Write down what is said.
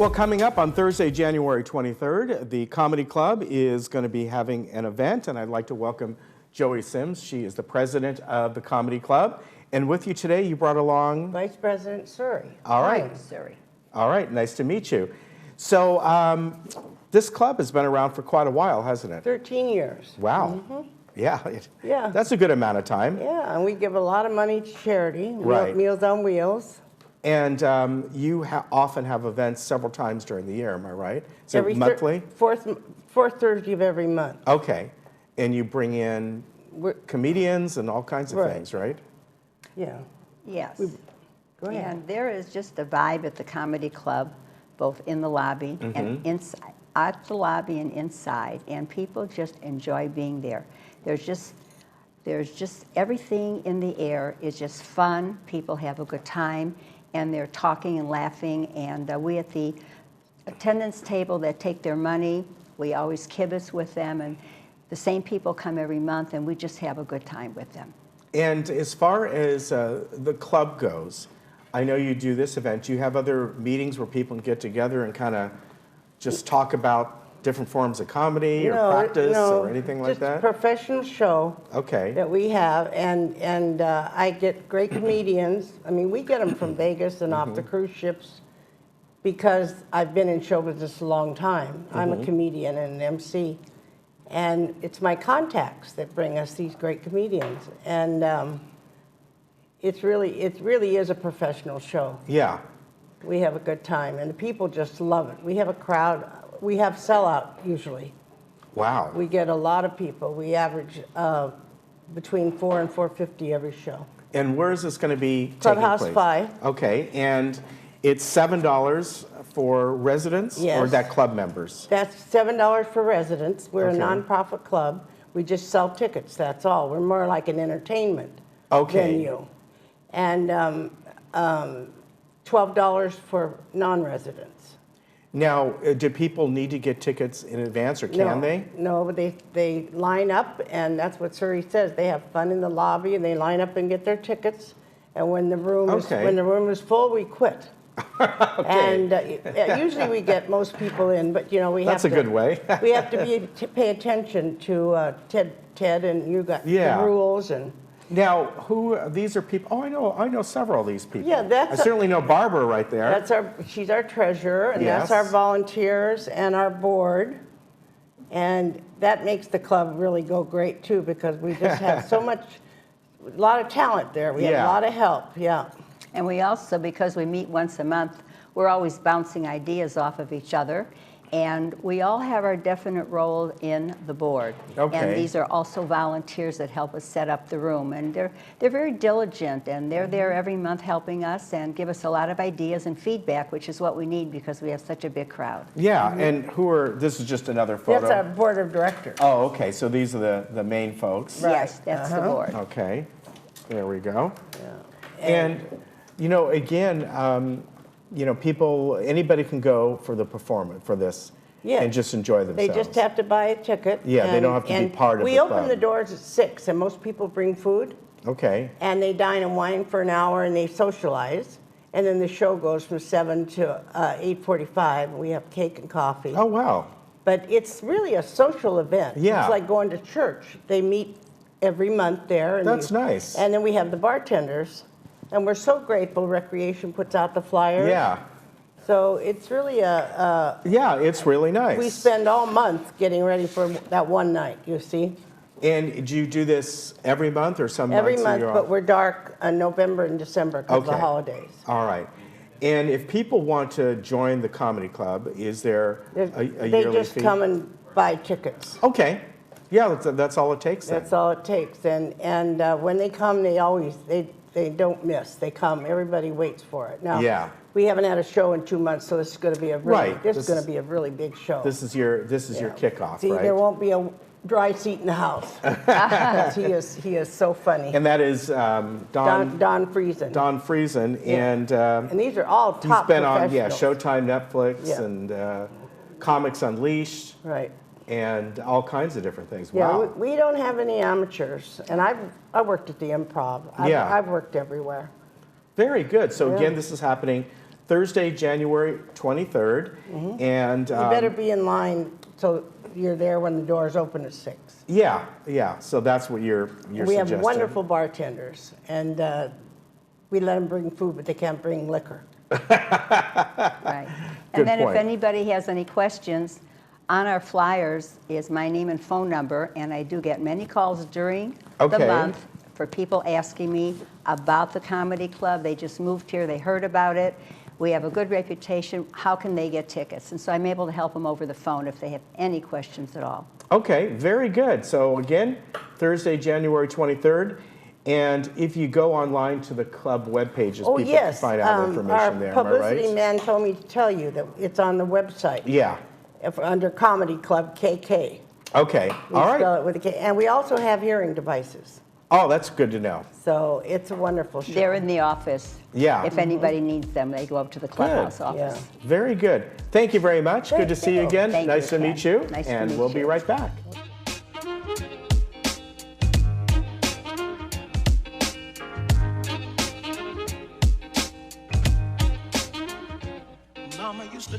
Well, coming up on Thursday, January 23rd, the Comedy Club is going to be having an event, and I'd like to welcome Joey Sims. She is the president of the Comedy Club. And with you today, you brought along... Vice President Surrey. All right. Hi, Surrey. All right, nice to meet you. So this club has been around for quite a while, hasn't it? 13 years. Wow. Mm-hmm. Yeah, that's a good amount of time. Yeah, and we give a lot of money to charity, Right. Meals on Wheels. And you often have events several times during the year, am I right? Is it monthly? Fourth Thursday of every month. Okay. And you bring in comedians and all kinds of things, right? Yeah. Yes. Go ahead. And there is just a vibe at the Comedy Club, both in the lobby and inside, at the lobby and inside, and people just enjoy being there. There's just everything in the air is just fun. People have a good time, and they're talking and laughing. And we at the attendance table that take their money, we always kibitz with them, and the same people come every month, and we just have a good time with them. And as far as the club goes, I know you do this event. Do you have other meetings where people can get together and kind of just talk about different forms of comedy or practice or anything like that? Just a professional show that we have, and I get great comedians. I mean, we get them from Vegas and off the cruise ships because I've been in show business a long time. I'm a comedian and an MC, and it's my contacts that bring us these great comedians, and it really is a professional show. Yeah. We have a good time, and the people just love it. We have a crowd. We have sellout usually. Wow. We get a lot of people. We average between 4 and 450 every show. And where is this going to be Clubhouse taking place? 5. Okay, and it's $7 for residents or that club members? That's $7 for residents. We're a Okay. nonprofit club. We just sell tickets, that's all. We're more like an entertainment venue. And $12 for non-residents. Now, do people need to get tickets in advance, or can they? No, but they line up, and that's what Surrey says. They have fun in the lobby, and they line up and get their tickets. And when the room is full, we quit. And usually we get most people in, but you know we That's have a good way. we have to pay attention to Ted, and you got the rules and. Now, these are people? Oh, I know several of these people. Yeah, I certainly know Barbara right there. She's our treasurer, and that's our volunteers and our board, and that makes the club really go great too because we just have a lot of talent there. We have a lot of help. Yeah. And we also, because we meet once a month, we're always bouncing ideas off of each other. And we all have our definite role in the board. Okay. And these are also volunteers that help us set up the room. And they're very diligent, and they're there every month helping us and give us a lot of ideas and feedback, which is what we need because we have such a big crowd. Yeah, and this is just another photo? That's our board of directors. Oh, okay, so these are the main folks. Right. Yes, that's the board. Okay, there we go. Yeah. And you know, again, you know, anybody can go for the performance for this and just enjoy themselves. They just have to buy a ticket. Yeah, they don't have to be part of the club. We open the doors at 6, and most people bring food. Okay. And they dine and wine for an hour, and they socialize. And then the show goes from 7 to 8:45. We have cake and coffee. Oh, wow. But it's really a social event. Yeah. It's like going to church. They meet every month there. And That's nice. And then we have the bartenders. And we're so grateful Recreation puts out the flyers. Yeah. So it's really yeah, it's really nice. We spend all month getting ready for that one night, you see. And do you do this every month or some months? Every month, but we're dark in November and December because of the holidays. All right. And if people want to join the Comedy Club, is there a yearly fee? They just come and buy tickets. Okay. Yeah, that's all it takes then. That's all it takes. And when they come, they don't miss. They come. Everybody waits for it. Now, we haven't had a show in 2 months, so this is going to be a really big show. This is your kickoff, See, right? there won't be a dry seat in the house. he is so funny. And that is Don Friesen. Don Friesen, and these are all top. He's been on Showtime, Netflix, and Comics Unleashed. Right. And all kinds of different things. Yeah, wow. we don't have any amateurs, and I worked at the Improv. I've worked everywhere. Very good. So again, this is happening Thursday, January 23rd. And You better be in line so you're there when the doors open at 6. yeah. So that's what you're We have suggesting. wonderful bartenders, and we let them bring food, but they can't bring liquor. Right. Good And then point. if anybody has any questions, on our flyers is my name and phone number, and I do get many calls during the Okay. month for people asking me about the comedy club. They just moved here, they heard about it. We have a good reputation. How can they get tickets? And so I'm able to help them over the phone if they have any questions at all. Okay, very good. So again, Thursday, January 23rd. And if you go online to the club webpages, Oh, people yes. can find out information there, am I Our publicity right? man told me to tell you that it's on the website. Yeah. Under Comedy Club KK. Okay, We all right. spell it with a K. And we also have hearing devices. Oh, that's good to know. So it's a wonderful show. They're in the office. Yeah. If anybody needs them, they go up to the clubhouse Good. office. Yeah. Very good. Thank you very much. Good to see you again. Thank Nice you, to Ken. meet you. Nice to And meet we'll be you. right back. Mama used to